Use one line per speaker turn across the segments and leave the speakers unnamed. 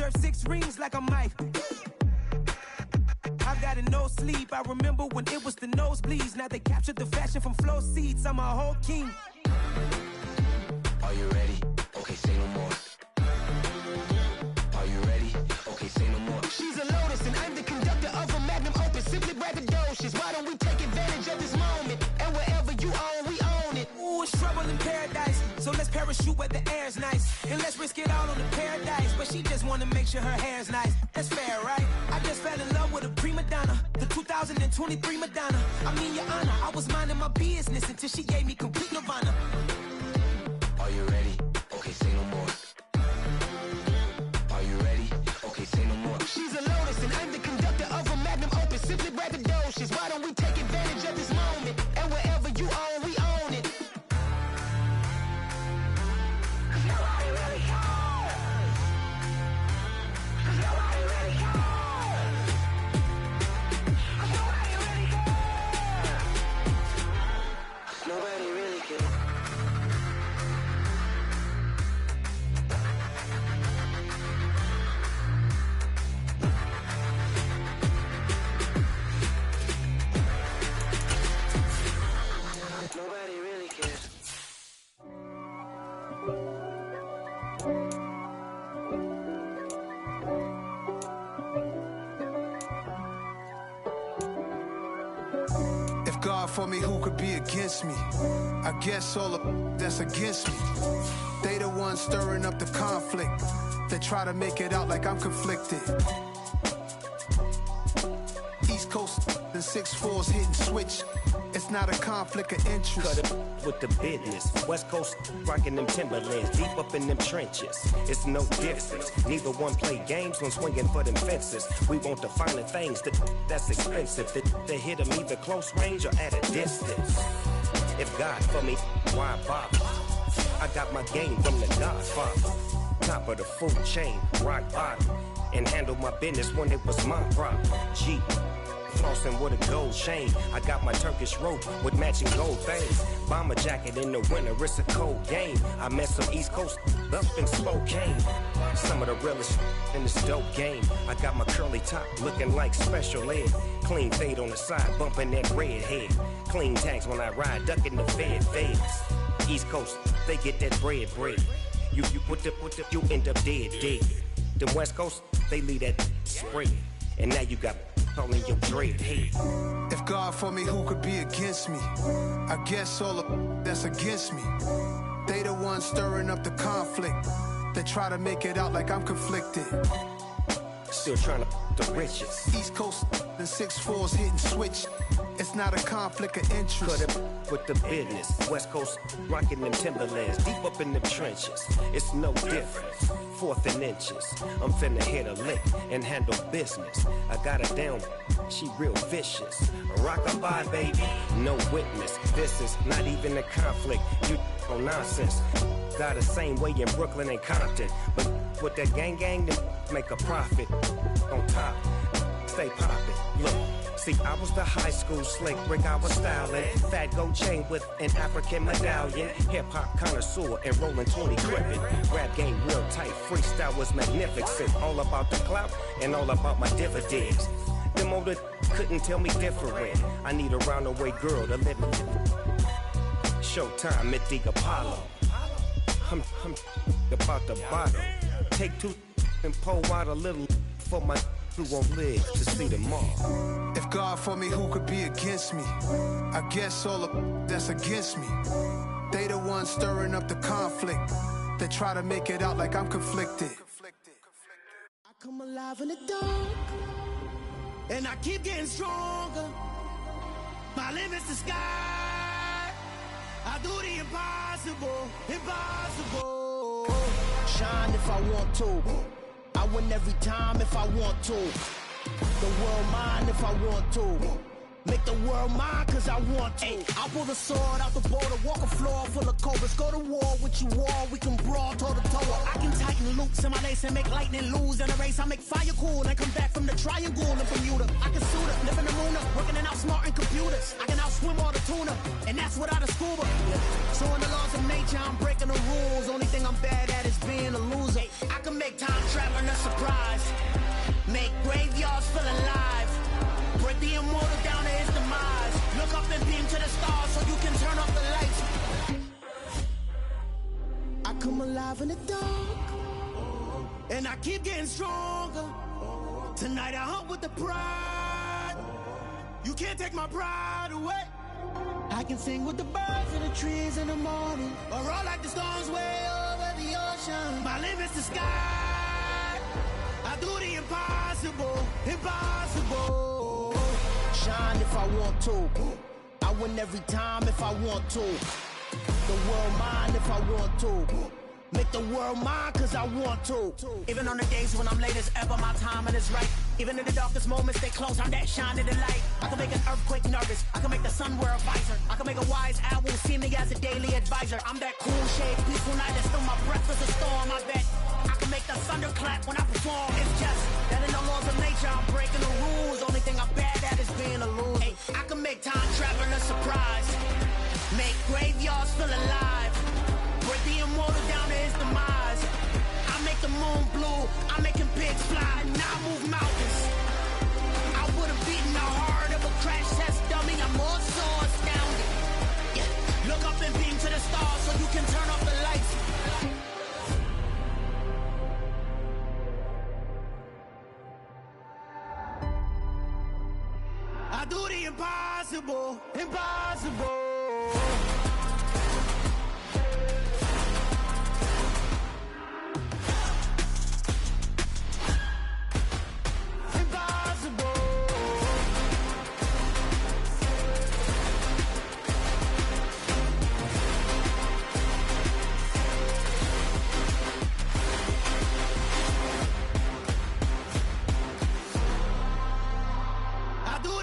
deserve 6 rings like a Mike. I've got a no sleep. I remember when it was the nosebleeds. Now they captured the fashion from flow seats. I'm a whole king.
Are you ready? Okay, say no more. Are you ready? Okay, say no more.
She's a lotus and I'm the conductor of a magnum opus. Simply braggadocious. Why don't we take advantage of this moment? And wherever you own, we own it.
Ooh, it's trouble in paradise. So let's parachute where the air's nice. And let's risk it all on the paradise. But she just wanna make sure her hair's nice. That's fair, right? I just fell in love with a prima donna. The 2023 Madonna. I mean, your honor, I was minding my business until she gave me complete nirvana.
Are you ready? Okay, say no more. Are you ready? Okay, say no more.
She's a lotus and I'm the conductor of a magnum opus. Simply braggadocious. Why don't we take advantage of this moment? And wherever you own, we own it. Nobody really cares. Nobody really cares. Nobody really cares. Nobody really cares. Nobody really cares.
If God for me, who could be against me? I guess all of that's against me. They the ones stirring up the conflict. They try to make it out like I'm conflicted. East Coast and 6'4's hitting switch. It's not a conflict of interest.
Cut it with the business. West Coast rocking them Timberlands, deep up in them trenches. It's no difference. Neither one play games when swinging for them fences. We want the finer things that's expensive. That hit them either close range or at a distance. If God for me, why bother? I got my game from the Godfather. Top of the food chain, rock bottom. And handle my business when it was my problem. G. Flossing with a gold chain. I got my Turkish rope with matching gold things. Bomber jacket in the winter, it's a cold game. I met some East Coast up in Spokane. Some of the realest in this dope game. I got my curly top looking like special ed. Clean fade on the side, bumping that red head. Clean tags when I ride, ducking the feds. East Coast, they get that bread. You put the, you end up dead. The West Coast, they leave that spread. And now you got calling your dread head.
If God for me, who could be against me? I guess all of that's against me. They the ones stirring up the conflict. They try to make it out like I'm conflicted.
Still trying to the riches.
East Coast and 6'4's hitting switch. It's not a conflict of interest.
Cut it with the business. West Coast rocking them Timberlands, deep up in them trenches. It's no difference. 4th and inches. I'm finna hit a lick and handle business. I got her down, she real vicious. Rock-a-bye, baby, no witness. This is not even a conflict. You on nonsense. Got the same way in Brooklyn and Compton. But with that gang, then make a profit. On top, stay poppin'. Look. See, I was the high school slick brick, I was styling. Fat gold chain with an African medallion. Hip-hop connoisseur and rolling 20 crippin'. Rap game real tight, freestyle was magnificent. All about the clout and all about my dividends. Them older couldn't tell me different. I need a round-the-way girl to let me. Showtime at the Apollo. I'm about the bottom. Take 2 and pour out a little for my who won't live to see tomorrow.
If God for me, who could be against me? I guess all of that's against me. They the ones stirring up the conflict. They try to make it out like I'm conflicted.
I come alive in the dark, and I keep getting stronger. My limit's the sky. I do the impossible, impossible. Shine if I want to. I win every time if I want to. The world mine if I want to. Make the world mine cause I want to. I pull the sword out the border, walk a floor full of cobras. Go to war with you all, we can brawl toe to toe. I can tighten loops in my lace and make lightning lose in a race. I make fire cool and come back from the triangle in Bermuda. I can suit up, live in the moon up, working and outsmarting computers. I can outswim all the tuna, and that's without a scuba. So in the laws of nature, I'm breaking the rules. Only thing I'm bad at is being a loser. I can make time traveling a surprise. Break the immortal down to his demise. Look up and beam to the stars so you can turn off the lights. I come alive in the dark, and I keep getting stronger. Tonight I hunt with the pride. You can't take my pride away. I can sing with the birds and the trees in the morning, or roll like the storms way over the ocean. My limit's the sky. I do the impossible, impossible. Shine if I want to. I win every time if I want to. The world mine if I want to. Make the world mine cause I want to. Even on the days when I'm late as ever, my timing is right. Even in the darkest moments, stay close, I'm that shining the light. I can make an earthquake nervous, I can make the sun wear a visor. I can make a wise owl see me as a daily advisor. I'm that cool shade, peaceful night, and still my breath is a storm, I bet. I can make the thunder clap when I perform. It's just that in the laws of nature, I'm breaking the rules. Only thing I'm bad at is being a loser. Hey, I can make time travel a surprise. Make graveyards feel alive. Break the immortal down to his demise. I make the moon blue, I'm making pigs fly, and I move mountains. I would've beaten the heart of a crash test dummy, I'm more so astounded. Yeah, look up and beam to the stars so you can turn off the lights. I do the impossible, impossible.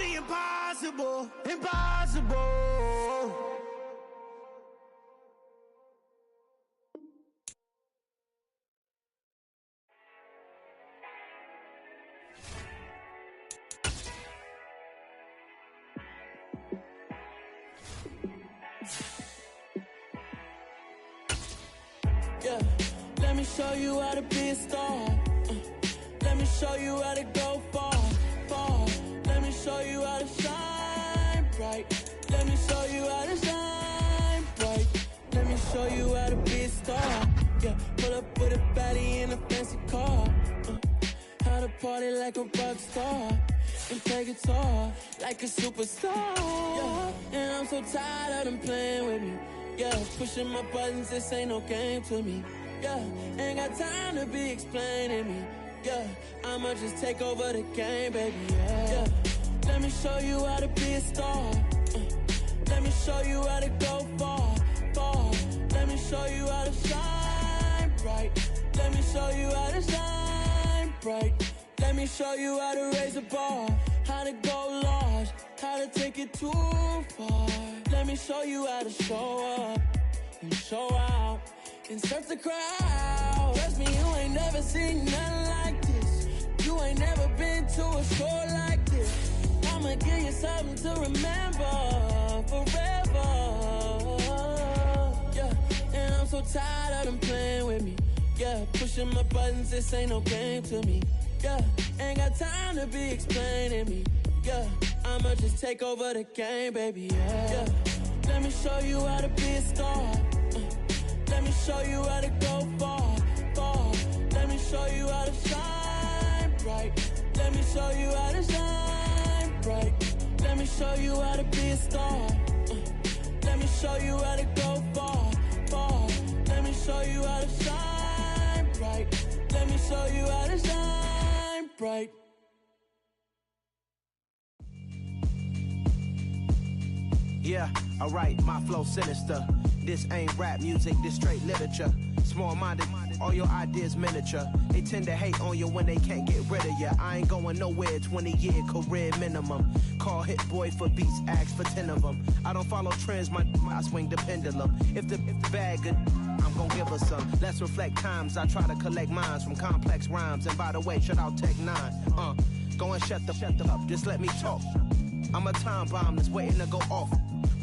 Impossible, impossible. Yeah, let me show you how to be a star. Let me show you how to go far, far. Let me show you how to shine bright. Let me show you how to shine bright. Let me show you how to be a star. Yeah, pull up with a baddie in a fancy car. How to party like a rock star and play guitar like a superstar. Yeah, and I'm so tired of them playing with me. Yeah, pushing my buttons, this ain't no game to me. Yeah, ain't got time to be explaining me. Yeah, I'ma just take over the game, baby, yeah. Let me show you how to be a star. Let me show you how to go far, far. Let me show you how to shine bright. Let me show you how to shine bright. Let me show you how to raise a bar, how to go large, how to take it too far. Let me show you how to show up and show out and surf the crowd. Trust me, you ain't never seen nothing like this. You ain't never been to a show like this. I'ma give you something to remember forever. Yeah, and I'm so tired of them playing with me. Yeah, pushing my buttons, this ain't no game to me. Yeah, ain't got time to be explaining me. Yeah, I'ma just take over the game, baby, yeah. Let me show you how to be a star. Let me show you how to go far, far. Let me show you how to shine bright. Let me show you how to shine bright. Let me show you how to be a star. Let me show you how to go far, far. Let me show you how to shine bright. Let me show you how to shine bright.
Yeah, alright, my flow sinister. This ain't rap music, this straight literature. Small-minded, all your ideas miniature. They tend to hate on you when they can't get rid of you. I ain't going nowhere, 20-year career minimum. Call Hit Boy for beats, ask for 10 of them. I don't follow trends, I swing the pendulum. If the bag good, I'm gon' give her some. Let's reflect times, I try to collect minds from complex rhymes. And by the way, shout out Tech 9. Go and shut the up, just let me talk. I'm a time bomb that's waiting to go off.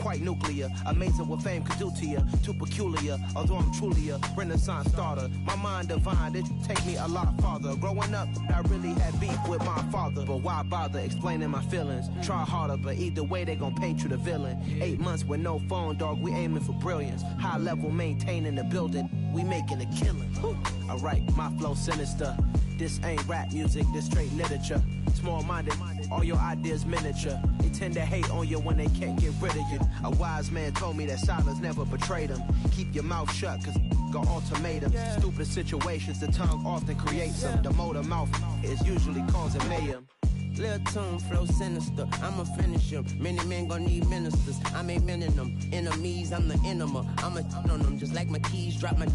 quite nuclear. Amazing what fame could do to you. Too peculiar, although I'm truly a Renaissance starter. My mind divine, it take me a lot farther. Growing up, I really had beef with my father. But why bother explaining my feelings? Try harder, but either way they gon' paint you the villain. 8 months with no phone, dog, we aiming for brilliance. High level maintaining the building, we making a killing. Alright, my flow sinister. This ain't rap music, this straight literature. Small-minded, all your ideas miniature. They tend to hate on you when they can't get rid of you. A wise man told me that silence never betrayed him. Keep your mouth shut, cause got ultimatums. Stupid situations, the tongue often creates them. The motor mouth is usually causing mayhem.
Lil' tune, flow sinister, I'ma finish him. Many men gon' need ministers, I ain't mending them. Enemies, I'm the enema, I'ma on them. Just like my keys, drop my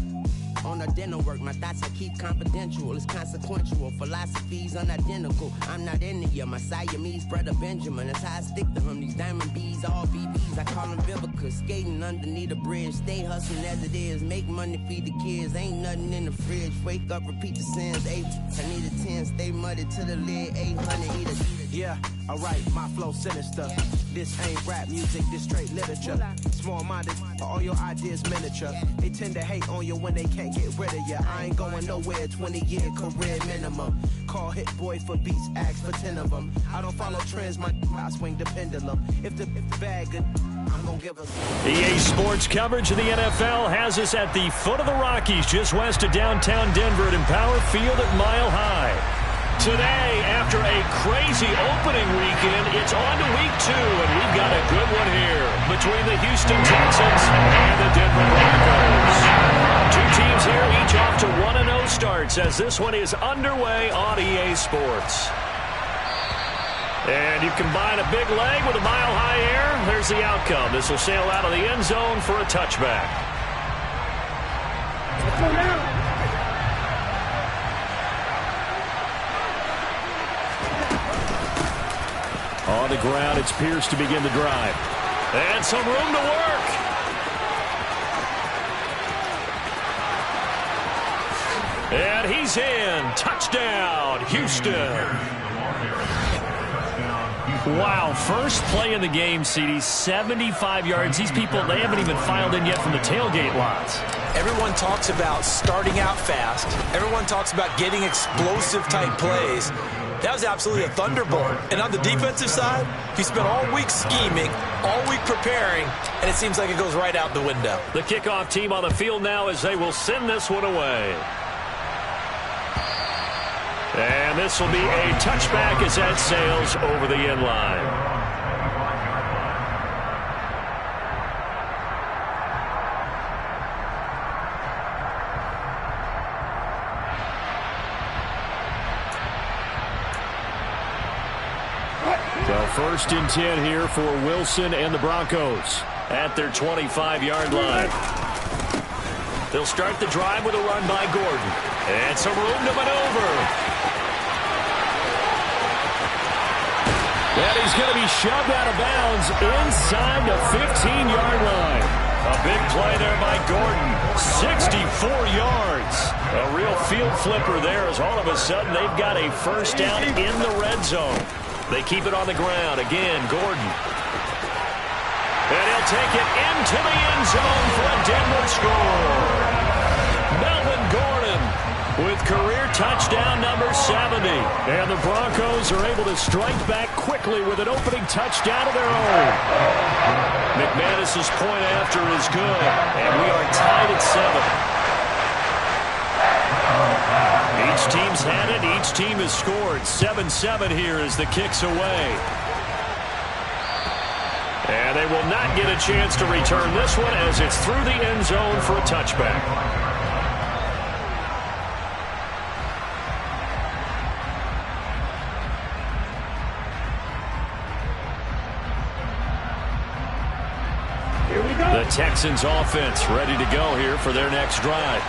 on a dinner work. My thoughts I keep confidential, it's consequential. Philosophies unidentical, I'm not into you. My Siamese brother Benjamin, that's how I stick to him. These diamond bees, all BBs, I call them Vivica. Skating underneath the bridge, stay hustling as it is. Make money, feed the kids, ain't nothing in the fridge. Wake up, repeat the sins, 8, I need a 10, stay muddy to the lid, 800, eat a.
Yeah, alright, my flow sinister. This ain't rap music, this straight literature. Small-minded, all your ideas miniature. They tend to hate on you when they can't get rid of you. I ain't going nowhere, 20-year career minimum. Call Hit Boy for beats, ask for 10 of them. I don't follow trends, I swing the pendulum. If the bag good, I'm gonna give us.
EA Sports coverage of the NFL has us at the foot of the Rockies, just west of downtown Denver at Empower Field at Mile High. Today, after a crazy opening weekend, it's on to week 2, and we've got a good one here between the Houston Texans and the Denver Broncos. Two teams here, each off to 1-0 starts as this one is underway on EA Sports. And you combine a big leg with a mile-high air, there's the outcome. This will sail out of the end zone for a touchback. On the ground, it's Pierce to begin the drive. And some room to work. And he's in. Touchdown, Houston. Wow, first play in the game, CD, 75 yards. These people, they haven't even filed in yet from the tailgate lots.
Everyone talks about starting out fast. Everyone talks about getting explosive-type plays. That was absolutely a thunderbolt. And on the defensive side, he spent all week scheming, all week preparing, and it seems like it goes right out the window.
The kickoff team on the field now as they will send this one away. And this will be a touchback as that sails over the end line. So 1st and 10 here for Wilson and the Broncos at their 25-yard line. They'll start the drive with a run by Gordon. And some room to maneuver. And he's going to be shoved out of bounds inside the 15-yard line. A big play there by Gordon. 64 yards. A real field flipper there as all of a sudden they've got a first down in the red zone. They keep it on the ground. Again, Gordon. And he'll take it into the end zone for a Denver score. Melvin Gordon with career touchdown number 70. And the Broncos are able to strike back quickly with an opening touchdown of their own. McManus's point after is good. And we are tied at 7. Each team's had it. Each team has scored. 7-7 here as the kick's away. And they will not get a chance to return this one as it's through the end zone for a touchback. The Texans offense ready to go here for their next drive.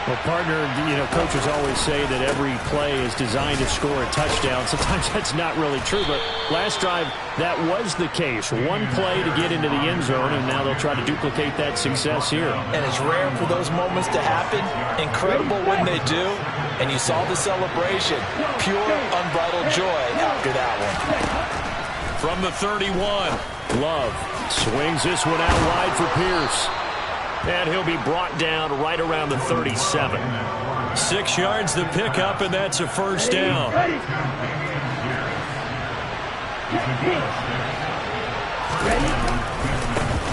Well, partner, coaches always say that every play is designed to score a touchdown. Sometimes that's not really true, but last drive, that was the case. One play to get into the end zone, and now they'll try to duplicate that success here. And it's rare for those moments to happen. Incredible when they do. And you saw the celebration. Pure, unbridled joy after that one. From the 31, Love swings this one out wide for Pierce. And he'll be brought down right around the 37. 6 yards the pickup, and that's a first down.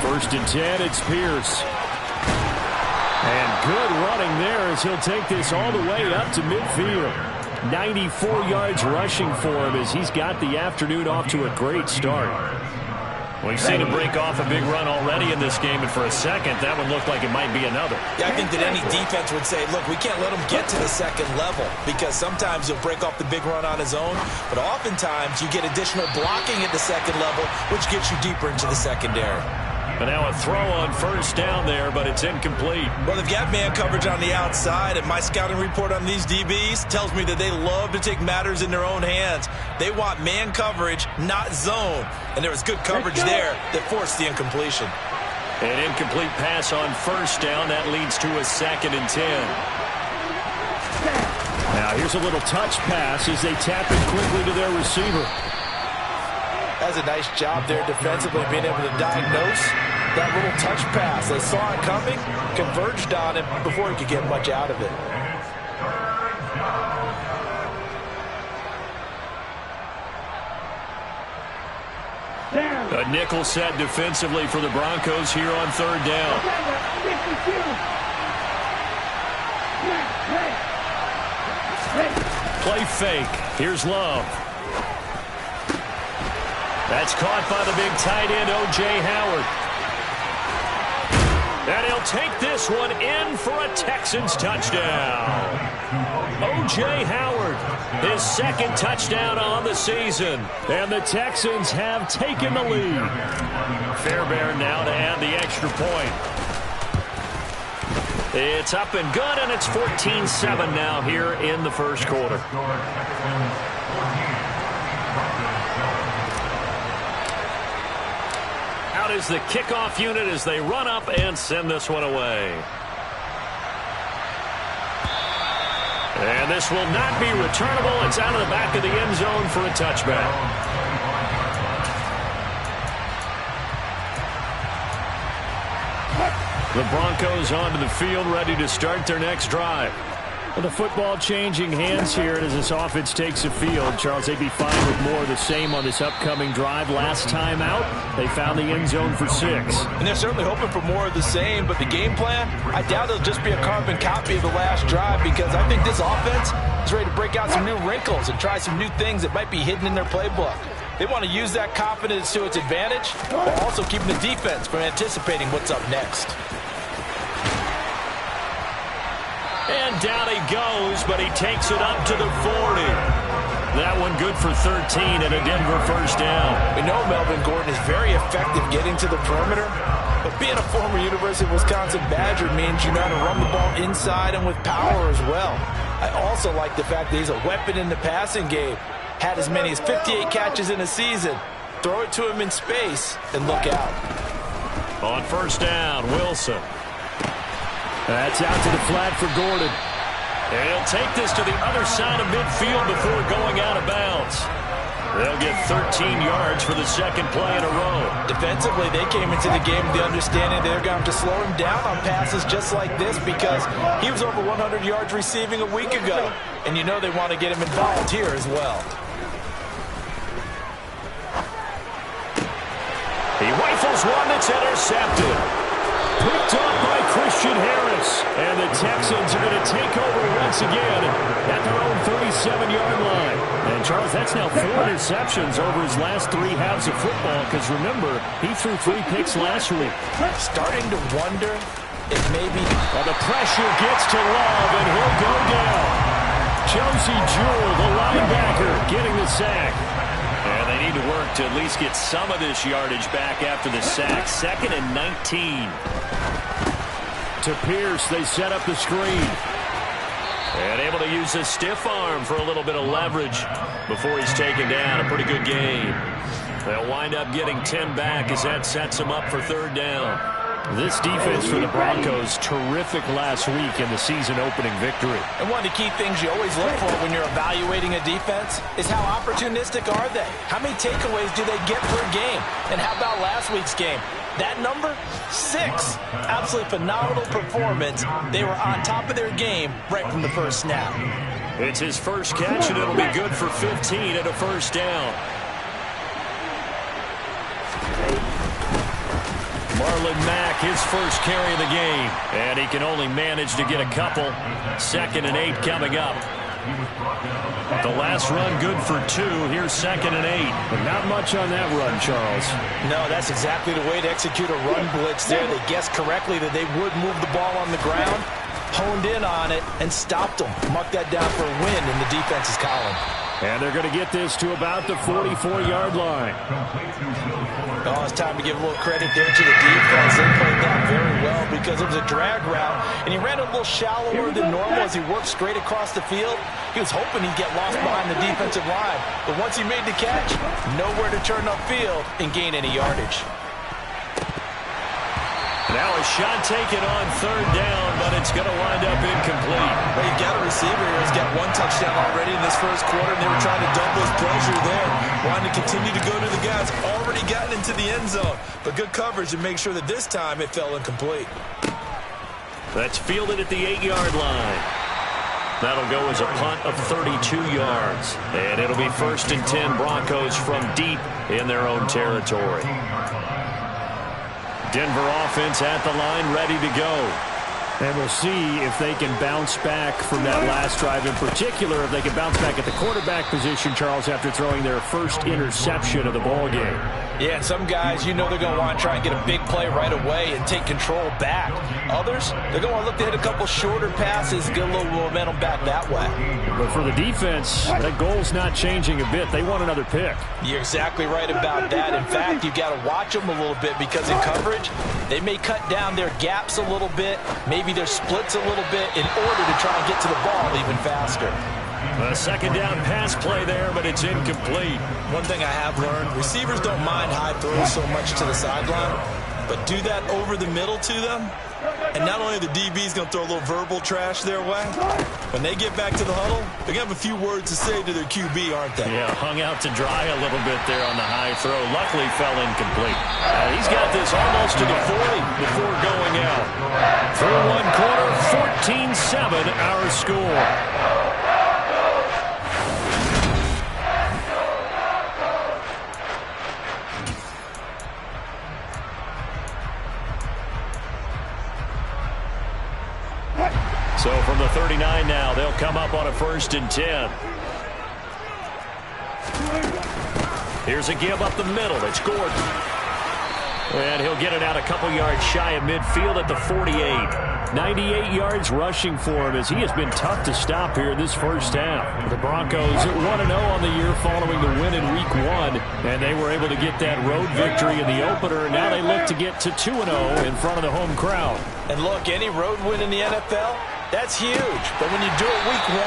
First and 10, it's Pierce. And good running there as he'll take this all the way up to midfield. 94 yards rushing for him as he's got the afternoon off to a great start. We've seen him break off a big run already in this game, and for a second, that one looked like it might be another.
Yeah, I think that any defense would say, look, we can't let him get to the second level because sometimes he'll break off the big run on his own, but oftentimes you get additional blocking at the second level, which gets you deeper into the secondary.
But now a throw on first down there, but it's incomplete.
Well, they've got man coverage on the outside, and my scouting report on these DBs tells me that they love to take matters in their own hands. They want man coverage, not zone. And there was good coverage there that forced the incompletion.
An incomplete pass on first down. That leads to a 2nd and 10. Now here's a little touch pass as they tap it quickly to their receiver.
That's a nice job there defensively, being able to diagnose that little touch pass. They saw it coming, converged on it before he could get much out of it.
A nickel set defensively for the Broncos here on 3rd down. Play fake. Here's Love. That's caught by the big tight end, O.J. Howard. And he'll take this one in for a Texans touchdown. O.J. Howard, his 2nd touchdown on the season. And the Texans have taken the lead. Fairbairn now to add the extra point. It's up and good, and it's 14-7 now here in the first quarter. Out is the kickoff unit as they run up and send this one away. And this will not be returnable. It's out of the back of the end zone for a touchback. The Broncos onto the field, ready to start their next drive. Well, the football changing hands here as this offense takes the field. Charles, they'd be fine with more of the same on this upcoming drive. Last time out, they found the end zone for 6.
And they're certainly hoping for more of the same, but the game plan, I doubt it'll just be a carbon copy of the last drive because I think this offense is ready to break out some new wrinkles and try some new things that might be hidden in their playbook. They want to use that confidence to its advantage while also keeping the defense from anticipating what's up next.
And down he goes, but he takes it up to the 40. That one good for 13 and a Denver first down.
We know Melvin Gordon is very effective getting to the perimeter, but being a former University of Wisconsin Badger means you know how to run the ball inside and with power as well. I also like the fact that he's a weapon in the passing game. Had as many as 58 catches in a season. Throw it to him in space and look out.
On first down, Wilson. That's out to the flat for Gordon. And he'll take this to the other side of midfield before going out of bounds. They'll get 13 yards for the 2nd play in a row.
Defensively, they came into the game with the understanding they're going to slow him down on passes just like this because he was over 100 yards receiving a week ago. And you know they want to get him involved here as well.
He rifles one that's intercepted. Picked up by Christian Harris. And the Texans are going to take over once again at their own 37-yard line. And, Charles, that's now 4 interceptions over his last 3 halves of football because, remember, he threw 3 picks last week.
Starting to wonder if maybe...
Well, the pressure gets to Love, and he'll go down. Josie Jewell, the linebacker, getting the sack. And they need to work to at least get some of this yardage back after the sack. 2nd and 19. To Pierce, they set up the screen. And able to use his stiff arm for a little bit of leverage before he's taken down. A pretty good game. They'll wind up getting 10 back as that sets them up for 3rd down. This defense for the Broncos, terrific last week in the season-opening victory.
And one of the key things you always look for when you're evaluating a defense is how opportunistic are they? How many takeaways do they get per game? And how about last week's game? That number, 6. Absolutely phenomenal performance. They were on top of their game right from the first snap.
It's his first catch, and it'll be good for 15 and a first down. Marlon Mack, his first carry of the game. And he can only manage to get a couple. 2nd and 8 coming up. The last run good for 2. Here's 2nd and 8.
But not much on that run, Charles.
No, that's exactly the way to execute a run blitz there. They guessed correctly that they would move the ball on the ground, honed in on it, and stopped them. Mark that down for a win in the defense's column.
And they're going to get this to about the 44-yard line.
Oh, it's time to give a little credit there to the defense. They played that very well because it was a drag route, and he ran a little shallower than normal as he worked straight across the field. He was hoping he'd get lost behind the defensive line, but once he made the catch, nowhere to turn upfield and gain any yardage.
Now a shot taken on 3rd down, but it's going to wind up incomplete.
Well, you've got a receiver here who's got 1 touchdown already in this first quarter, and they were trying to double his pressure there. Wanting to continue to go to the guys. Already gotten into the end zone, but good coverage to make sure that this time it fell incomplete.
That's fielded at the 8-yard line. That'll go as a punt of 32 yards. And it'll be 1st and 10 Broncos from deep in their own territory. Denver offense at the line, ready to go.
And we'll see if they can bounce back from that last drive. In particular, if they can bounce back at the quarterback position, Charles, after throwing their first interception of the ball game.
Yeah, and some guys, you know they're going to want to try and get a big play right away and take control back. Others, they're going to want to look to hit a couple shorter passes, get a little momentum back that way.
But for the defense, that goal's not changing a bit. They want another pick.
You're exactly right about that. In fact, you've got to watch them a little bit because in coverage, they may cut down their gaps a little bit, maybe their splits a little bit in order to try and get to the ball even faster.
A 2nd down pass play there, but it's incomplete.
One thing I have learned, receivers don't mind high throws so much to the sideline, but do that over the middle to them, and not only the DB's going to throw a little verbal trash their way, when they get back to the huddle, they're going to have a few words to say to their QB, aren't they?
Yeah, hung out to dry a little bit there on the high throw. Luckily fell incomplete. He's got this almost to the 40 before going out. Through 1 quarter, 14-7 our score. So from the 39 now, they'll come up on a 1st and 10. Here's a give up the middle. It's Gordon. And he'll get it out a couple yards shy of midfield at the 48. 98 yards rushing for him as he has been tough to stop here in this first half. The Broncos 1-0 on the year following the win in Week 1. And they were able to get that road victory in the opener. Now they look to get to 2-0 in front of the home crowd.
And look, any road win in the NFL, that's huge. But when you do it Week 1,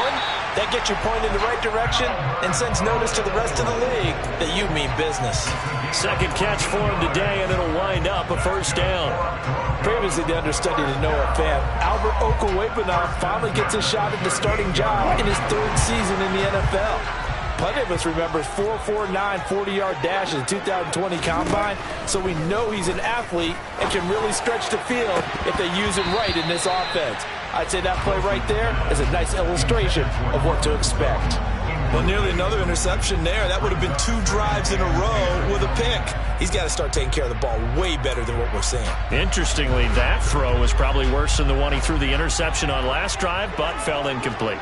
that gets you pointed in the right direction and sends notice to the rest of the league that you mean business.
2nd catch for him today, and it'll wind up a 1st down.
Previously the understudy to Noah Fant, Albert Okwuegbunam finally gets a shot at the starting job in his 3rd season in the NFL. Plenty of us remember his 4.49 40-yard dash in the 2020 Combine, so we know he's an athlete and can really stretch the field if they use him right in this offense. I'd say that play right there is a nice illustration of what to expect. Well, nearly another interception there. That would have been 2 drives in a row with a pick. He's got to start taking care of the ball way better than what we're seeing.
Interestingly, that throw was probably worse than the one he threw the interception on last drive, but fell incomplete.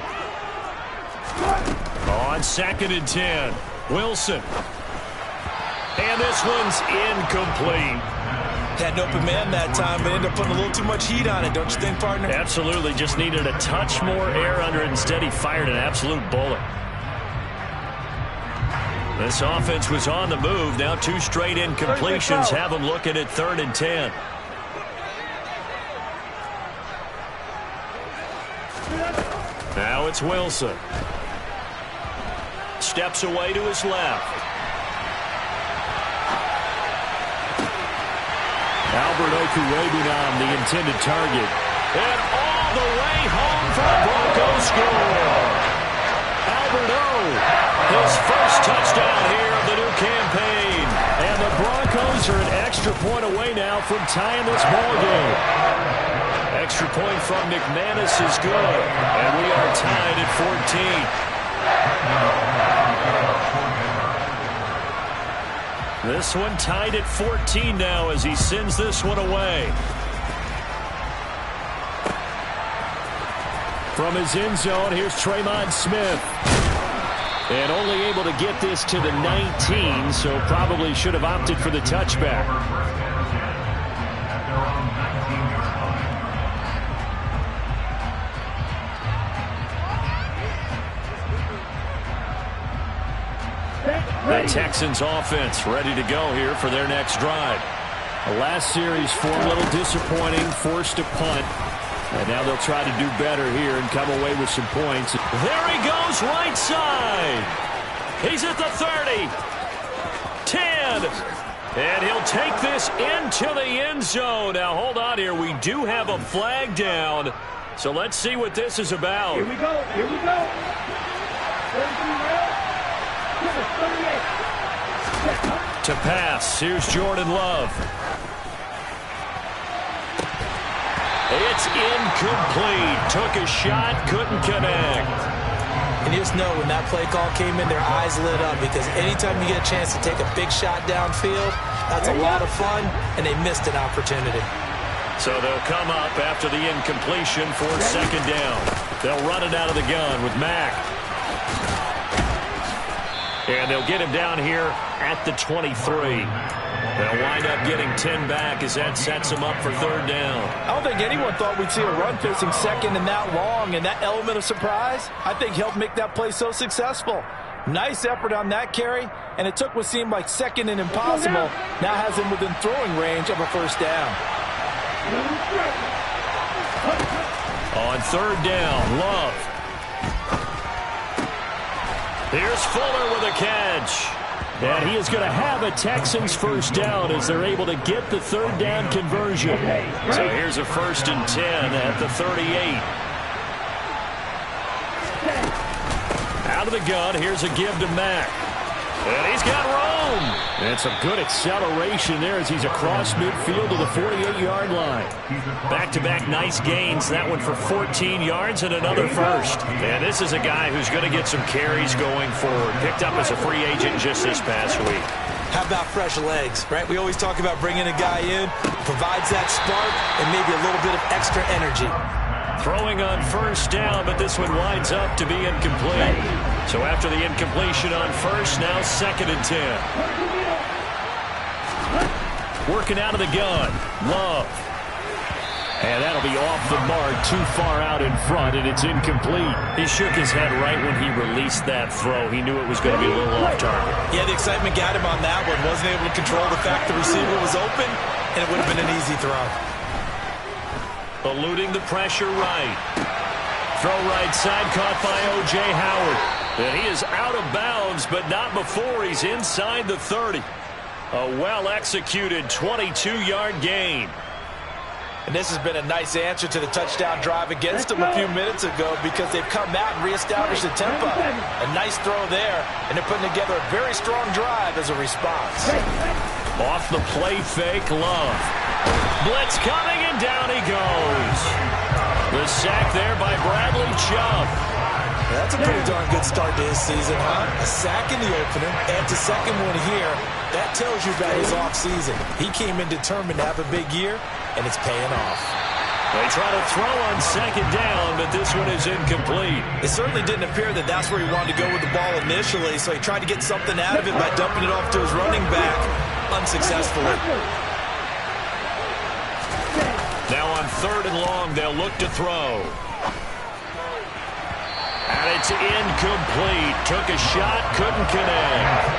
On 2nd and 10, Wilson. And this one's incomplete.
Had an open man that time, but ended up putting a little too much heat on it, don't you think, partner?
Absolutely. Just needed a touch more air under it. Instead, he fired an absolute bullet. This offense was on the move. Now 2 straight incompletions have them looking at 3rd and 10. Now it's Wilson. Steps away to his left.
Albert Okuwebunam, the intended target.
And all the way home for the Broncos score. Albert O, his first touchdown here of the new campaign.
And the Broncos are an extra point away now from tying this ball game. Extra point from McManus is good. And we are tied at 14. This one tied at 14 now as he sends this one away. From his end zone, here's Tremon Smith. And only able to get this to the 19, so probably should have opted for the touchback. The Texans offense ready to go here for their next drive. The last series for a little disappointing, forced a punt. And now they'll try to do better here and come away with some points.
There he goes, right side. He's at the 30. 10. And he'll take this into the end zone. Now, hold on here. We do have a flag down. So let's see what this is about.
Here we go. Here we go. 38.
To pass. Here's Jordan Love. It's incomplete. Took a shot, couldn't connect.
And you just know when that play call came in, their eyes lit up because anytime you get a chance to take a big shot downfield, that's a lot of fun, and they missed an opportunity.
So they'll come up after the incompletion for second down. They'll run it out of the gun with Mack. And they'll get him down here at the 23. They'll wind up getting 10 back as that sets them up for third down.
I don't think anyone thought we'd see a run facing second and that long, and that element of surprise, I think, helped make that play so successful. Nice effort on that carry, and it took what seemed like second and impossible. Now has him within throwing range of a first down.
On third down, Love. Here's Fuller with a catch.
And he is going to have a Texans first down as they're able to get the third down conversion.
So here's a 1st and 10 at the 38. Out of the gun, here's a give to Mack. And he's got room.
And some good acceleration there as he's across midfield to the 48-yard line.
Back-to-back nice gains. That one for 14 yards and another first. And this is a guy who's going to get some carries going forward. Picked up as a free agent just this past week.
How about fresh legs, right? We always talk about bringing a guy in, provides that spark and maybe a little bit of extra energy.
Throwing on first down, but this one winds up to be incomplete. So after the incompletion on first, now 2nd and 10. Working out of the gun, Love. And that'll be off the mark, too far out in front, and it's incomplete. He shook his head right when he released that throw. He knew it was going to be a little off target.
Yeah, the excitement got him on that one. Wasn't able to control the fact the receiver was open, and it would have been an easy throw.
Eluding the pressure right. Throw right side caught by O.J. Howard. And he is out of bounds, but not before he's inside the 30. A well-executed 22-yard gain.
And this has been a nice answer to the touchdown drive against them a few minutes ago because they've come out and reestablished the tempo. A nice throw there, and they're putting together a very strong drive as a response.
Off the play fake, Love. Blitz coming, and down he goes. The sack there by Bradley Chubb.
That's a pretty darn good start to his season, huh? A sack in the opener, and a second one here. That tells you about his offseason. He came in determined to have a big year, and it's paying off.
They try to throw on second down, but this one is incomplete.
It certainly didn't appear that that's where he wanted to go with the ball initially, so he tried to get something out of it by dumping it off to his running back unsuccessfully.
Now on 3rd and long, they'll look to throw. And it's incomplete. Took a shot, couldn't connect.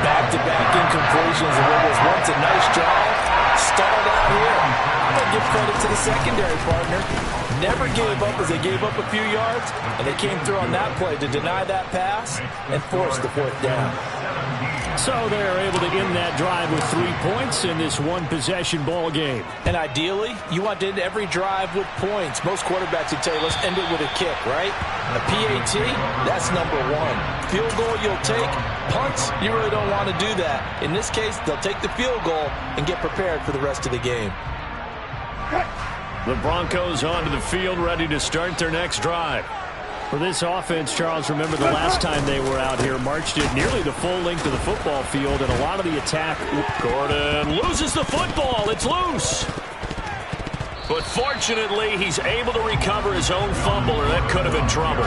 Back-to-back incompletions of what was once a nice drive. Stalled out here. I'm going to give credit to the secondary partner. Never gave up as they gave up a few yards, and they came through on that play to deny that pass and force the 4th down.
So they're able to end that drive with 3 points in this one-possession ball game.
And ideally, you want to end every drive with points. Most quarterbacks would tell you, let's end it with a kick, right? A PAT, that's number one. Field goal you'll take. Punts, you really don't want to do that. In this case, they'll take the field goal and get prepared for the rest of the game.
The Broncos onto the field, ready to start their next drive. For this offense, Charles, remember the last time they were out here, marched it nearly the full length of the football field, and a lot of the attack. Gordon loses the football. It's loose. But fortunately, he's able to recover his own fumble, or that could have been trouble.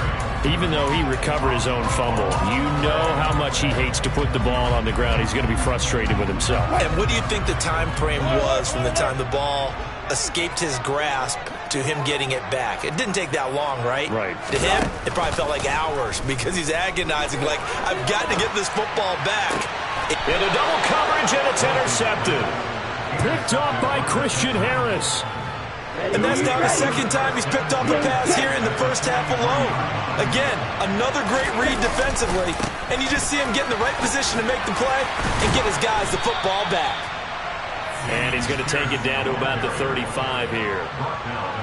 Even though he recovered his own fumble, you know how much he hates to put the ball on the ground. He's going to be frustrated with himself.
And what do you think the time frame was from the time the ball escaped his grasp to him getting it back? It didn't take that long, right?
Right.
To him, it probably felt like hours because he's agonizing, like, I've got to get this football back.
Into double coverage, and it's intercepted. Picked off by Christian Harris.
And that's now the second time he's picked off a pass here in the first half alone. Again, another great read defensively, and you just see him get in the right position to make the play and get his guys the football back.
And he's going to take it down to about the 35 here.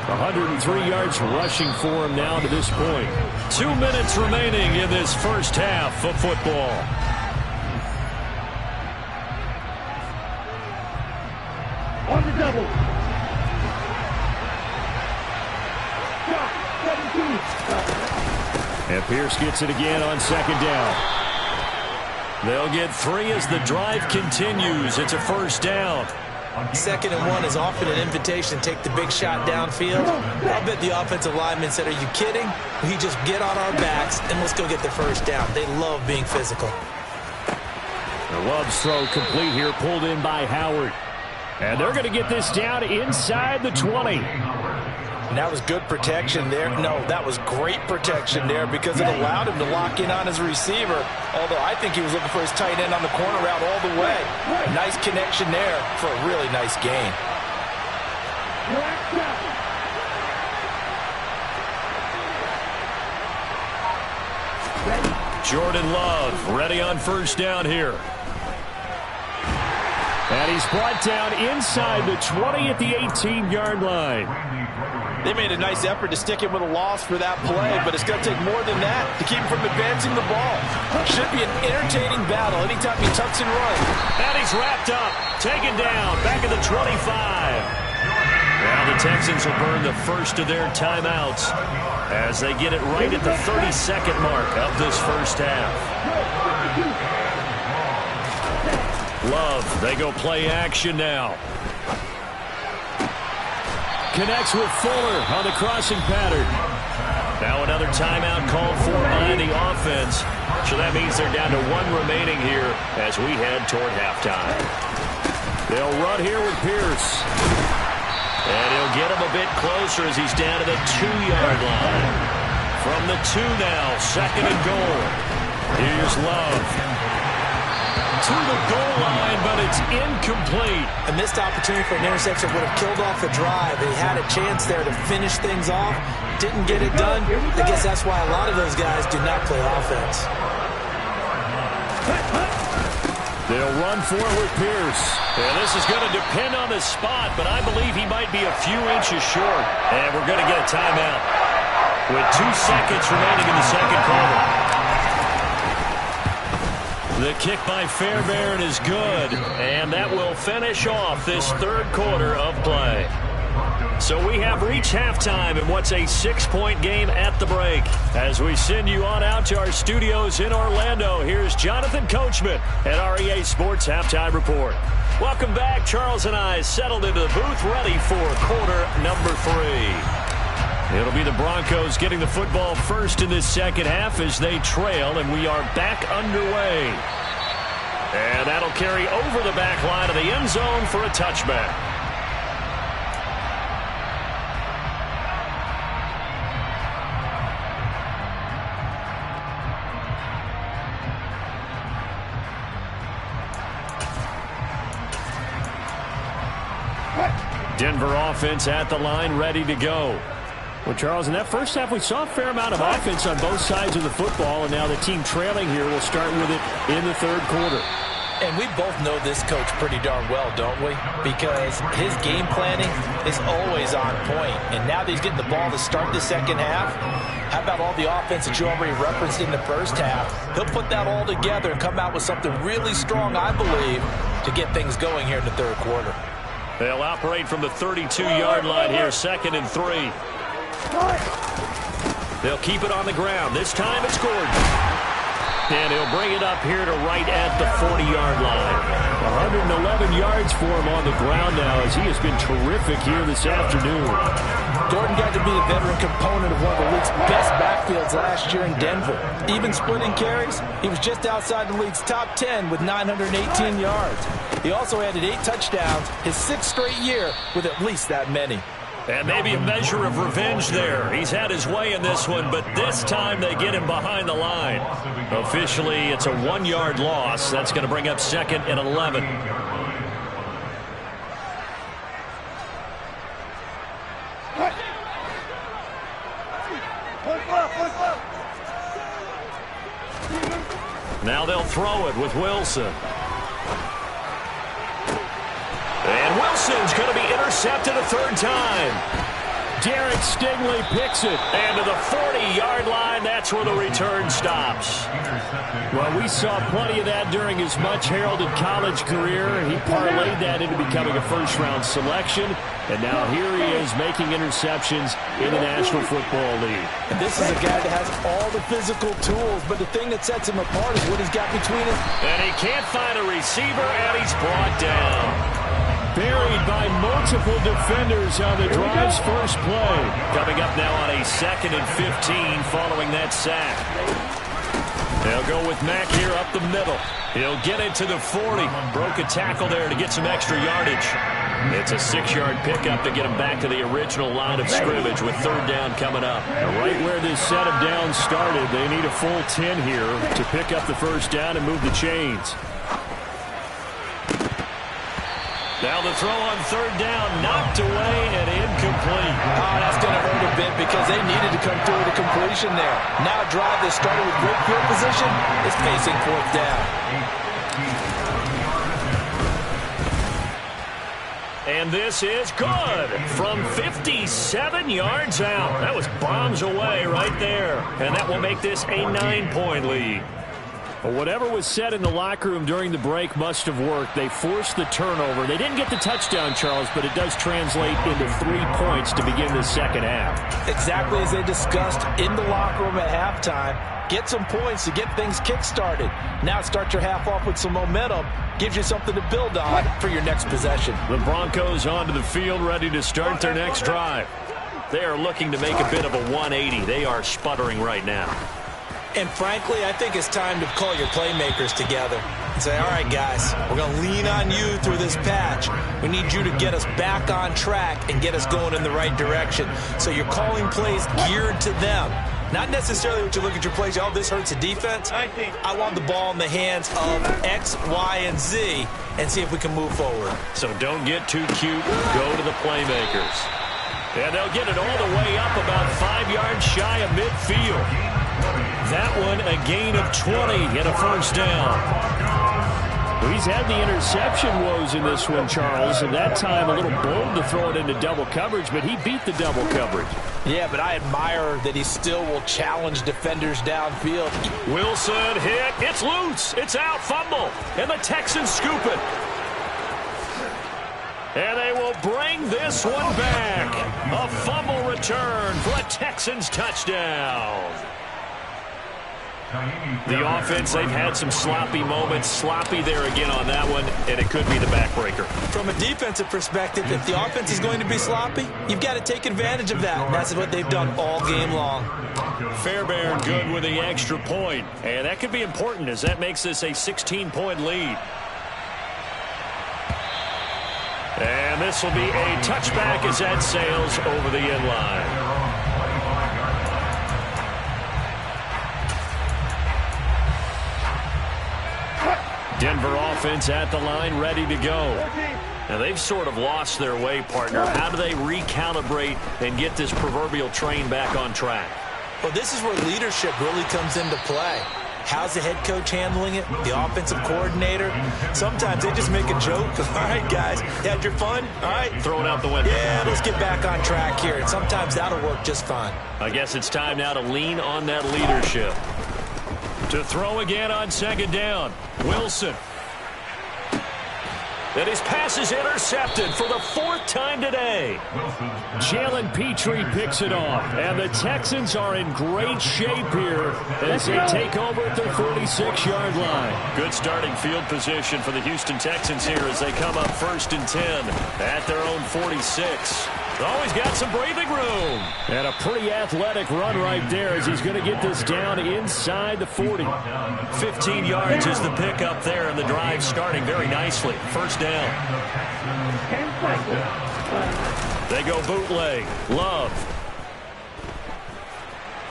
103 yards rushing for him now to this point. 2 minutes remaining in this first half of football.
On the double.
And Pierce gets it again on second down. They'll get 3 as the drive continues. It's a first down.
2nd and 1 is often an invitation to take the big shot downfield. I'll bet the offensive lineman said, are you kidding? We just get on our backs and let's go get the first down. They love being physical.
Love's throw complete here, pulled in by Howard. And they're going to get this down inside the 20.
And that was good protection there. No, that was great protection there because it allowed him to lock in on his receiver. Although I think he was looking for his tight end on the corner route all the way. Nice connection there for a really nice gain.
Jordan Love ready on first down here. And he's brought down inside the 20 at the 18-yard line.
They made a nice effort to stick him with a loss for that play, but it's going to take more than that to keep him from advancing the ball. Should be an entertaining battle anytime he tucks and runs.
And he's wrapped up, taken down, back at the 25. Now the Texans will burn the first of their timeouts as they get it right at the 32nd mark of this first half. Love, they go play action now. Connects with Fuller on the crossing pattern. Now another timeout called for by the offense. So that means they're down to 1 remaining here as we head toward halftime. They'll run here with Pierce. And he'll get him a bit closer as he's down to the 2-yard line. From the 2 now, 2nd and goal. Here's Love. To the goal line, but it's incomplete.
A missed opportunity for an interception would have killed off the drive. They had a chance there to finish things off. Didn't get it done. I guess that's why a lot of those guys do not play offense.
They'll run for it with Pierce. And this is going to depend on the spot, but I believe he might be a few inches short. And we're going to get a timeout with 2 seconds remaining in the second quarter. The kick by Fairbairn is good, and that will finish off this third quarter of play. So we have reached halftime in what's a 6-point game at the break. As we send you on out to our studios in Orlando, here's Jonathan Coachman at REA Sports Halftime Report. Welcome back. Charles and I settled into the booth, ready for quarter number 3. It'll be the Broncos getting the football first in this second half as they trail, and we are back underway. And that'll carry over the back line of the end zone for a touchback. Denver offense at the line, ready to go. Well, Charles, in that first half, we saw a fair amount of offense on both sides of the football, and now the team trailing here will start with it in the third quarter.
And we both know this coach pretty darn well, don't we? Because his game planning is always on point. And now that he's getting the ball to start the second half, how about all the offense that you already referenced in the first half? He'll put that all together and come out with something really strong, I believe, to get things going here in the third quarter.
They'll operate from the 32-yard line here, 2nd and 3. They'll keep it on the ground. This time it's Gordon. And he'll bring it up here to right at the 40-yard line. 111 yards for him on the ground now as he has been terrific here this afternoon.
Gordon got to be a veteran component of one of the league's best backfields last year in Denver. Even splitting carries, he was just outside the league's top 10 with 918 yards. He also added 8 touchdowns his 6th straight year with at least that many.
And maybe a measure of revenge there. He's had his way in this one, but this time they get him behind the line. Officially, it's a 1-yard loss. That's going to bring up 2nd and 11. Now they'll throw it with Wilson. And Wilson's going to be intercepted a 3rd time.
Derek Stingley picks it.
And to the 40-yard line, that's where the return stops.
Well, we saw plenty of that during his much-heralded college career. He parlayed that into becoming a first-round selection. And now here he is making interceptions in the National Football League.
And this is a guy that has all the physical tools, but the thing that sets him apart is what he's got between him.
And he can't find a receiver, and he's brought down.
Buried by multiple defenders on the drive's first play.
Coming up now on a 2nd and 15 following that sack. They'll go with Mack here up the middle. He'll get it to the 40. Broke a tackle there to get some extra yardage. It's a 6-yard pickup to get him back to the original line of scrimmage with 3rd down coming up.
Right where this set of downs started, they need a full 10 here to pick up the first down and move the chains.
Now the throw on 3rd down, knocked away and incomplete.
Oh, that's going to hurt a bit because they needed to come through with a completion there. Now a drive that started with great field position is facing 4th down.
And this is good from 57 yards out. That was bombs away right there. And that will make this a 9-point lead.
Well, whatever was said in the locker room during the break must have worked. They forced the turnover. They didn't get the touchdown, Charles, but it does translate into 3 points to begin the second half.
Exactly as they discussed in the locker room at halftime. Get some points to get things kick-started. Now start your half off with some momentum. Gives you something to build on for your next possession.
The Broncos onto the field ready to start their next drive. They are looking to make a bit of a 180. They are sputtering right now.
And frankly, I think it's time to call your playmakers together and say, all right, guys, we're going to lean on you through this patch. We need you to get us back on track and get us going in the right direction. So you're calling plays geared to them. Not necessarily what you look at your plays, oh, this hurts the defense. I want the ball in the hands of X, Y, and Z and see if we can move forward.
So don't get too cute. Go to the playmakers. And they'll get it all the way up about 5 yards shy of midfield. That one a gain of 20 and a first down.
Well, he's had the interception woes in this one, Charles, and that time a little bold to throw it into double coverage, but he beat the double coverage.
Yeah, but I admire that he still will challenge defenders downfield.
Wilson hit. It's loose. It's out. Fumble. And the Texans scoop it. And they will bring this one back. A fumble return for a Texans touchdown. The offense, they've had some sloppy moments. Sloppy there again on that one, and it could be the backbreaker.
From a defensive perspective, if the offense is going to be sloppy, you've got to take advantage of that. And that's what they've done all game long.
Fairbairn good with the extra point. And that could be important as that makes this a 16-point lead. And this will be a touchback as that sails over the end line. Denver offense at the line, ready to go.
Now, they've sort of lost their way, partner. How do they recalibrate and get this proverbial train back on track?
Well, this is where leadership really comes into play. How's the head coach handling it? The offensive coordinator? Sometimes they just make a joke. All right, guys, you had your fun? All right.
Throw it out the window.
Yeah, let's get back on track here. And sometimes that'll work just fine.
I guess it's time now to lean on that leadership. To throw again on second down. Wilson. And his pass is intercepted for the 4th time today. Jalen Petrie picks it off. And the Texans are in great shape here as they take over at their 46-yard line. Good starting field position for the Houston Texans here as they come up 1st and 10 at their own 46. Always got some breathing room. And a pretty athletic run right there as he's going to get this down inside the 40. 15 yards is the pickup there, and the drive starting very nicely. First down. They go bootleg. Love.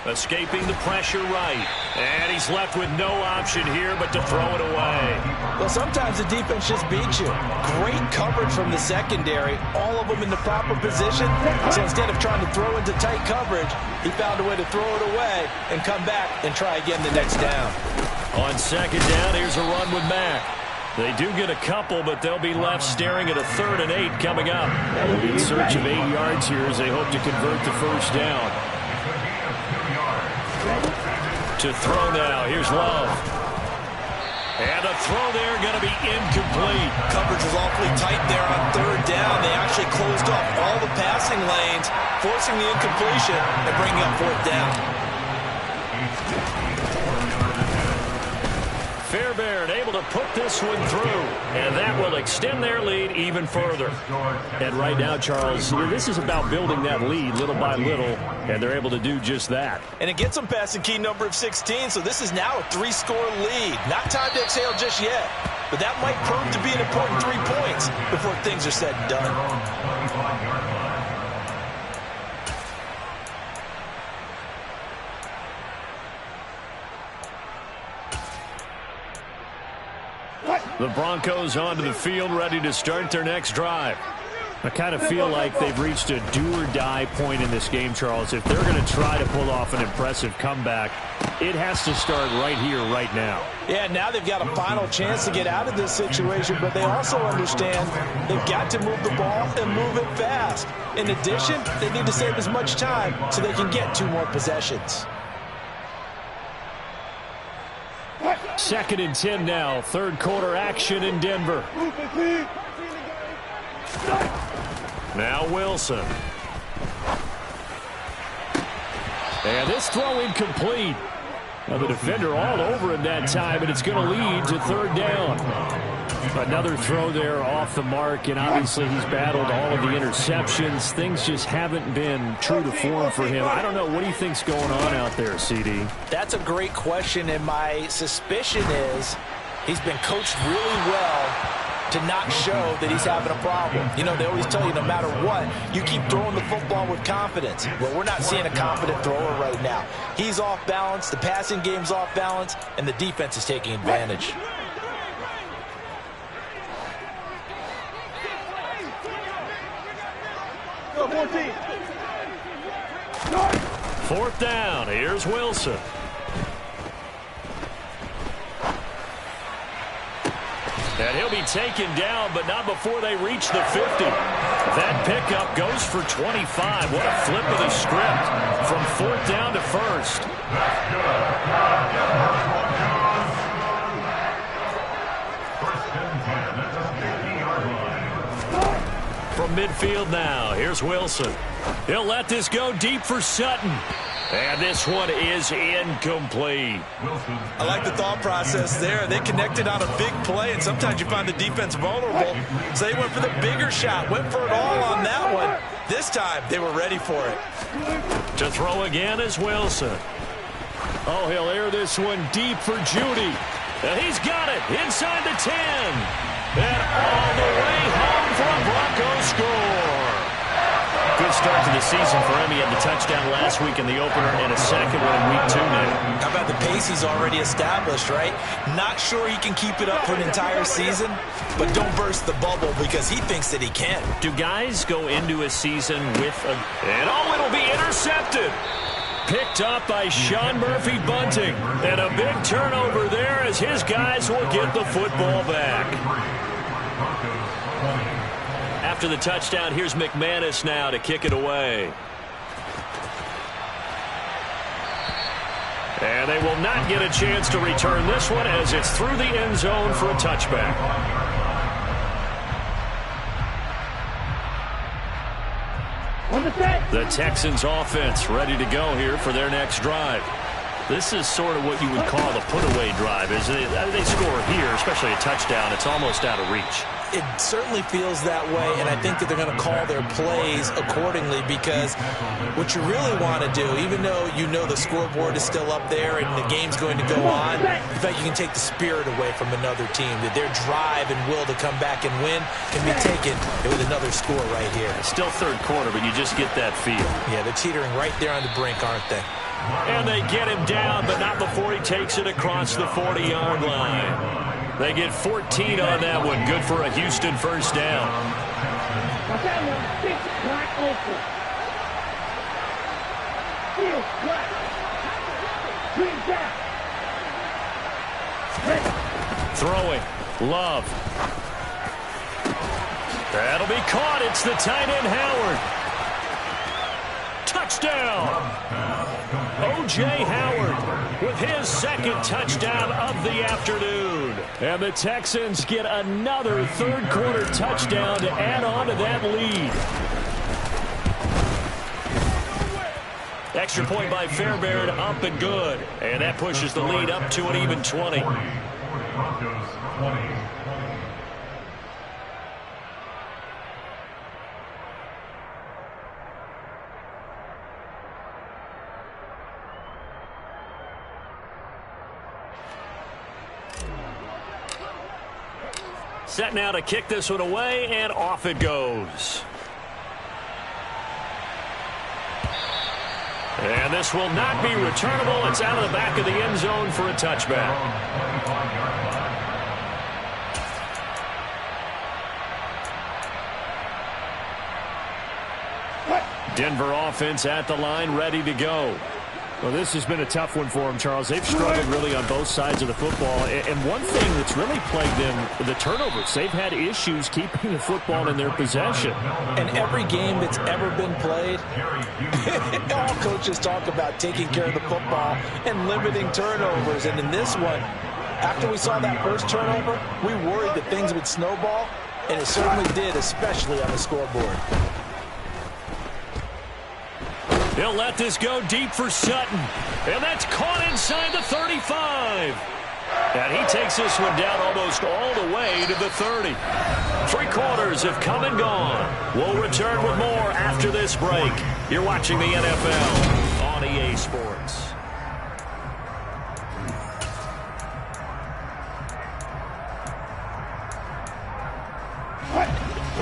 Escaping the pressure right. And he's left with no option here but to throw it away.
Well, sometimes the defense just beats you. Great coverage from the secondary. All of them in the proper position. So instead of trying to throw into tight coverage, he found a way to throw it away and come back and try again the next down.
On second down, here's a run with Mack. They do get a couple, but they'll be left staring at a 3rd and 8 coming up. They'll be in search of 8 yards here as they hope to convert the first down. To throw now. Here's Love. And a throw there going to be incomplete.
Coverage was awfully tight there on 3rd down. They actually closed off all the passing lanes, forcing the incompletion and bringing up 4th down.
Fairbairn able to put this one through, and that will extend their lead even further. And right now, Charles, this is about building that lead little by little, and they're able to do just that.
And it gets them past the key number of 16, so this is now a 3-score lead. Not time to exhale just yet, but that might prove to be an important 3 points before things are said and done.
The Broncos onto the field, ready to start their next drive. I kind of feel like they've reached a do-or-die point in this game, Charles. If they're going to try to pull off an impressive comeback, it has to start right here, right now.
Yeah, now they've got a final chance to get out of this situation, but they also understand they've got to move the ball and move it fast. In addition, they need to save as much time so they can get 2 more possessions.
2nd and 10 now. 3rd quarter action in Denver. Now Wilson. And this throw incomplete. Now the defender all over him that time, and it's going to lead to 3rd down. Another throw there off the mark, and obviously he's battled all of the interceptions. Things just haven't been true to form for him. I don't know. What do you think's going on out there, CD?
That's a great question, and my suspicion is he's been coached really well to not show that he's having a problem. You know, they always tell you no matter what, you keep throwing the football with confidence. Well, we're not seeing a confident thrower right now. He's off balance, the passing game's off balance, and the defense is taking advantage.
Go 14.
4th down. Here's Wilson. And he'll be taken down, but not before they reach the 50. That pickup goes for 25. What a flip of the script from 4th down to 1st. From midfield now, here's Wilson. He'll let this go deep for Sutton. And this one is incomplete.
I like the thought process there. They connected on a big play, and sometimes you find the defense vulnerable. So they went for the bigger shot, went for it all on that one. This time, they were ready for it.
To throw again is Wilson. Oh, he'll air this one deep for Judy. And he's got it inside the 10. And all the way home for a Broncos score. Good start to the season for him. He had the touchdown last week in the opener and a second one in week 2 now.
How about the pace he's already established, right? Not sure he can keep it up for an entire season, but don't burst the bubble because he thinks that he can.
Do guys go into a season with a... And oh, it'll be intercepted. Picked up by Sean Murphy-Bunting. And a big turnover there as his guys will get the football back. After the touchdown, here's McManus now to kick it away. And they will not get a chance to return this one as it's through the end zone for a touchback. The Texans offense ready to go here for their next drive. This is sort of what you would call the put-away drive. As they score here, especially a touchdown, it's almost out of reach.
It certainly feels that way, and I think that they're going to call their plays accordingly because what you really want to do, even though you know the scoreboard is still up there and the game's going to go on, in fact, you can take the spirit away from another team, that their drive and will to come back and win can be taken with another score right here.
It's still third quarter, but you just get that feel.
Yeah, they're teetering right there on the brink, aren't they?
And they get him down, but not before he takes it across the 40-yard line. They get 14 on that one. Good for a Houston first down. Throwing. Love. That'll be caught. It's the tight end Howard. Touchdown. O.J. Howard with his second touchdown of the afternoon. And the Texans get another third quarter touchdown to add on to that lead. Extra point by Fairbairn, up and good. And that pushes the lead up to an even 20. Set now to kick this one away, and off it goes. And this will not be returnable. It's out of the back of the end zone for a touchback. Denver offense at the line, ready to go. Well, this has been a tough one for them, Charles. They've struggled really on both sides of the football. And one thing that's really plagued them, the turnovers. They've had issues keeping the football in their possession.
And every game that's ever been played, all coaches talk about taking care of the football and limiting turnovers. And in this one, after we saw that first turnover, we worried that things would snowball, and it certainly did, especially on the scoreboard.
He'll let this go deep for Sutton. And that's caught inside the 35. And he takes this one down almost all the way to the 30. 3 quarters have come and gone. We'll return with more after this break. You're watching the NFL on EA Sports.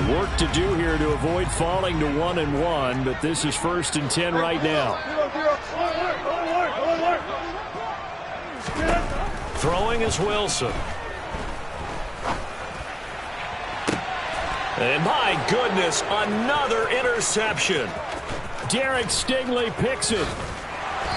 Work to do here to avoid falling to 1-1, but this is 1st and 10 right now. Throwing is Wilson. And my goodness, another interception. Derek Stingley picks it.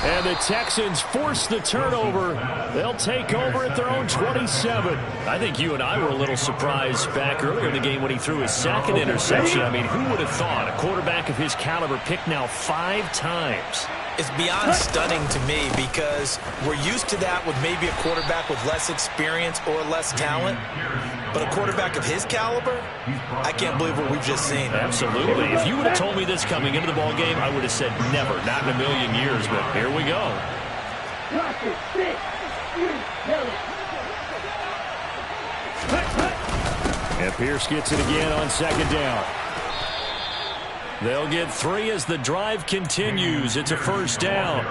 And the Texans force the turnover. They'll take over at their own 27. I think you and I were a little surprised back earlier in the game when he threw his second interception. I mean, who would have thought a quarterback of his caliber picked now 5 times?
It's beyond stunning to me because we're used to that with maybe a quarterback with less experience or less talent. But a quarterback of his caliber, I can't believe what we've just seen.
Absolutely. If you would have told me this coming into the ball game, I would have said never, not in a million years. But here we go. And Pierce gets it again on 2nd down. They'll get 3 as the drive continues. It's a 1st down.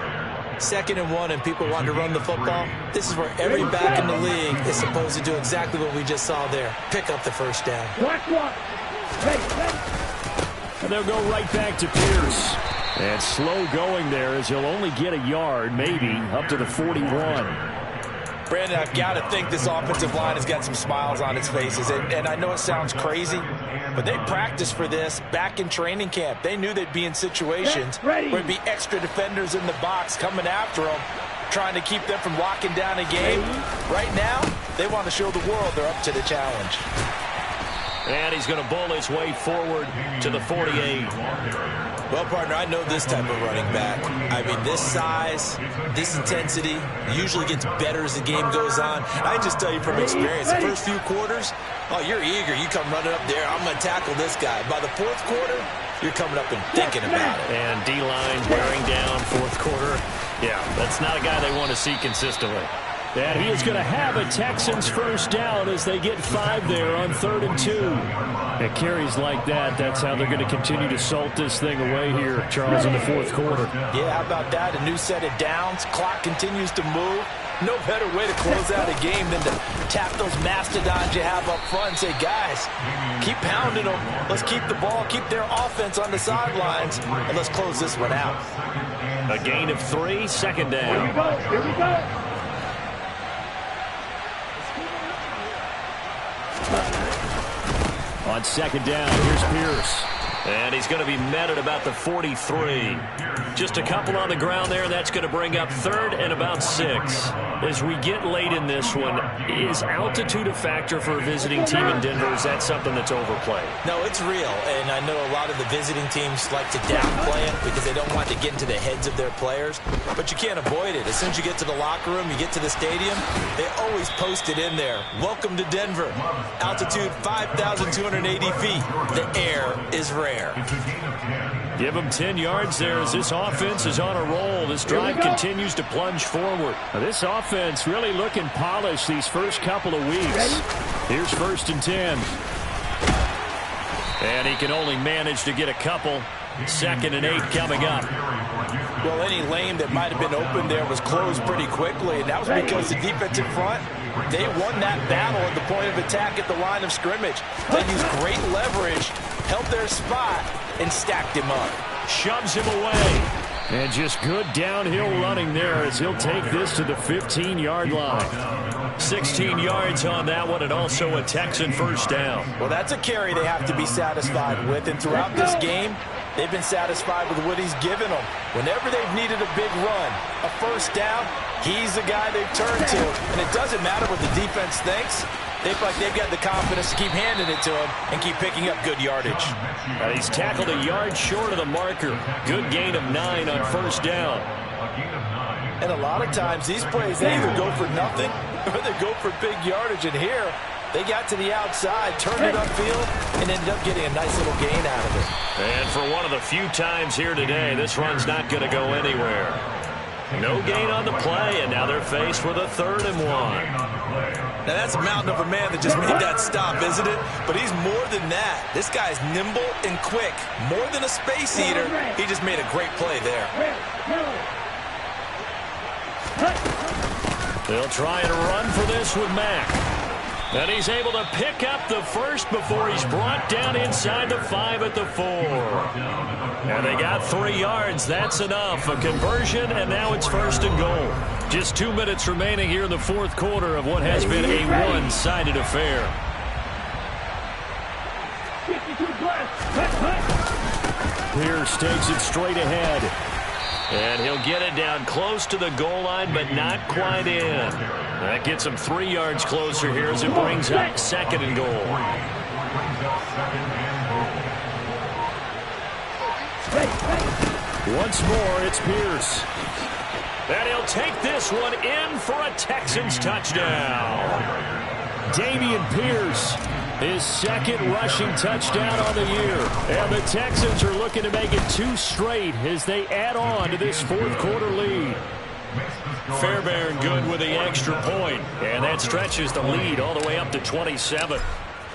2nd and 1 and people want to run the football. This is where every back in the league is supposed to do exactly what we just saw there. Pick up the 1st down.
And they'll go right back to Pierce. And slow going there as he'll only get a yard, maybe, up to the 41.
Brandon, I've got to think this offensive line has got some smiles on its faces. And I know it sounds crazy, but they practiced for this back in training camp. They knew they'd be in situations where there'd be extra defenders in the box coming after them, trying to keep them from locking down a game. Right now, they want to show the world they're up to the challenge.
And he's going to bowl his way forward to the 48.
Well, partner, I know this type of running back. I mean, this size, this intensity usually gets better as the game goes on. I just tell you from experience, the first few quarters, oh, you're eager. You come running up there, I'm going to tackle this guy. By the fourth quarter, you're coming up and thinking about it.
And D-line wearing down fourth quarter. Yeah, that's not a guy they want to see consistently. And he is going to have a Texans first down as they get 5 there on 3rd and 2. At carries like that, that's how they're going to continue to salt this thing away here, Charles, in the fourth quarter.
Yeah, how about that? A new set of downs. Clock continues to move. No better way to close out a game than to tap those mastodons you have up front and say, guys, keep pounding them. Let's keep the ball, keep their offense on the sidelines, and let's close this one out.
A gain of 3, second down.
Here we go.
On second down, here's Pierce. And he's going to be met at about the 43. Just a couple on the ground there, and that's going to bring up 3rd and about 6. As we get late in this one, is altitude a factor for a visiting team in Denver? Is that something that's overplayed?
No, it's real, and I know a lot of the visiting teams like to downplay it because they don't want to get into the heads of their players, but you can't avoid it. As soon as you get to the locker room, you get to the stadium, they always post it in there. Welcome to Denver. Altitude 5,280 feet. The air is rare.
Give him 10 yards there as this offense is on a roll. This drive continues to plunge forward. Now, this offense really looking polished these first couple of weeks. Here's 1st and 10. And he can only manage to get a couple. 2nd and 8 coming up.
Well, any lane that might have been open there was closed pretty quickly, and that was because the defensive front, they won that battle at the point of attack at the line of scrimmage. They used great leverage, held their spot, and stacked him up.
Shoves him away. And just good downhill running there as he'll take this to the 15-yard line. 16 yards on that one, and also a Texan first down.
Well, that's a carry they have to be satisfied with, and throughout this game, they've been satisfied with what he's given them. Whenever they've needed a big run, a first down, he's the guy they've turned to. And it doesn't matter what the defense thinks. They feel like they've got the confidence to keep handing it to him and keep picking up good yardage.
He's tackled a yard short of the marker. Good gain of 9 on first down.
And a lot of times these plays, they either go for nothing or they go for big yardage. And here, they got to the outside, turned it upfield, and ended up getting a nice little gain out of it.
And for one of the few times here today, this run's not going to go anywhere. No gain on the play, and now they're faced with a 3rd and 1.
Now, that's a mountain of a man that just made that stop, isn't it? But he's more than that. This guy's nimble and quick. More than a space eater, he just made a great play there.
They'll try and run for this with Mack. And he's able to pick up the first before he's brought down inside the 5 at the 4. And they got 3 yards. That's enough. A conversion, and now it's 1st and goal. Just 2 minutes remaining here in the fourth quarter of what has been a one-sided affair. Pierce takes it straight ahead. And he'll get it down close to the goal line, but not quite in. That gets him 3 yards closer here as it brings up 2nd and goal. Once more, it's Pierce. And he'll take this one in for a Texans touchdown. Dameon Pierce, his 2nd rushing touchdown on the year. And the Texans are looking to make it 2 straight as they add on to this fourth quarter lead. Fairbairn good with the extra point, and that stretches the lead all the way up to 27.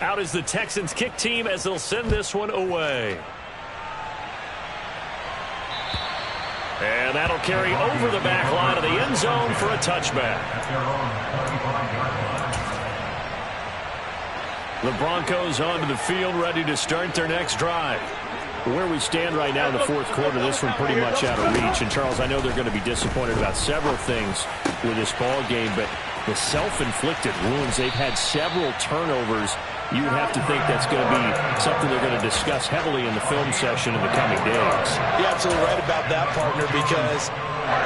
Out is the Texans kick team as they'll send this one away. And that'll carry over the back line of the end zone for a touchback. The Broncos onto the field ready to start their next drive. Where we stand right now in the fourth quarter, this one pretty much out of reach. And, Charles, I know they're going to be disappointed about several things with this ball game, but the self-inflicted wounds, they've had several turnovers. You would have to think that's going to be something they're going to discuss heavily in the film session in the coming days.
You're absolutely right about that, partner, because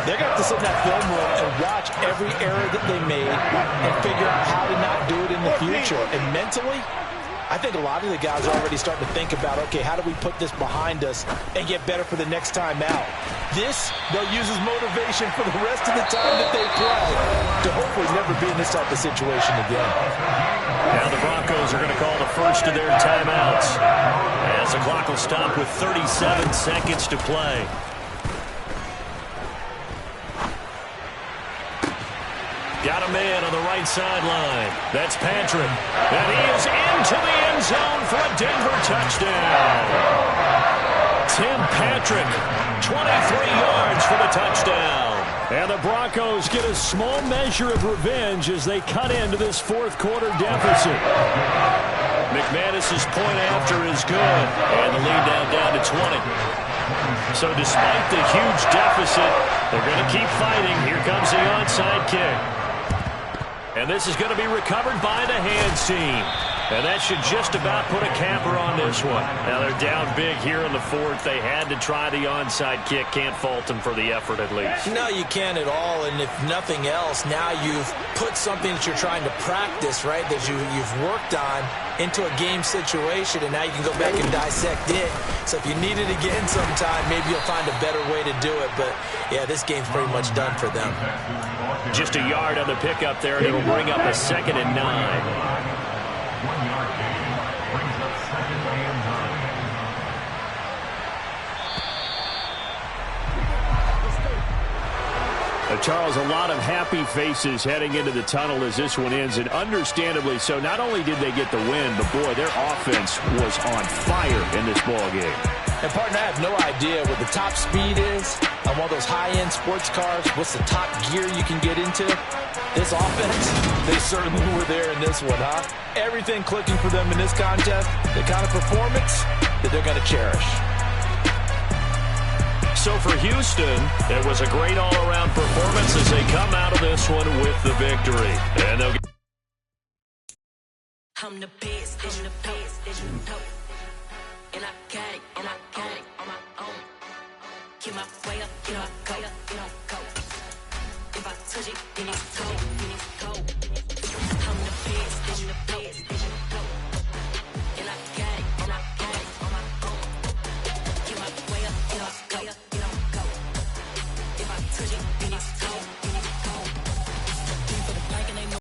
they're going to have to sit in that film room and watch every error that they made and figure out how to not do it in the future. And mentally, I think a lot of the guys are already starting to think about, okay, how do we put this behind us and get better for the next time out? This, they'll use as motivation for the rest of the time that they play to hopefully never be in this type of situation again.
Now the Broncos are going to call the first of their timeouts as the clock will stop with 37 seconds to play. Got a man on the right sideline. That's Patrick. And he is into the end zone for a Denver touchdown. Tim Patrick, 23 yards for the touchdown. And the Broncos get a small measure of revenge as they cut into this fourth quarter deficit. McManus's point after is good. And the lead down to 20. So despite the huge deficit, they're going to keep fighting. Here comes the onside kick. And this is going to be recovered by the hands team. And that should just about put a capper on this one. Now they're down big here in the fourth. They had to try the onside kick. Can't fault them for the effort at least.
No, you can't at all. And if nothing else, now you've put something that you're trying to practice, right, that you've worked on into a game situation. And now you can go back and dissect it. So if you need it again sometime, maybe you'll find a better way to do it. But, yeah, this game's pretty much done for them.
Just a yard on the pickup there, and it'll bring up a 2nd and 9.
1 yard gain brings up 2nd and 9.
Charles, a lot of happy faces heading into the tunnel as this one ends, and understandably so. Not only did they get the win, but, boy, their offense was on fire in this ball game.
And, partner, I have no idea what the top speed is on one of those high-end sports cars. What's the top gear you can get into? This offense, they certainly were there in this one, huh? Everything clicking for them in this contest, the kind of performance that they're going to cherish.
So for Houston, it was a great all-around performance as they come out of this one with the victory. And they'll get
I'm the best, I'm the best, and I got it on my own. Get my way up, get my go. If I touch it, then it's cold.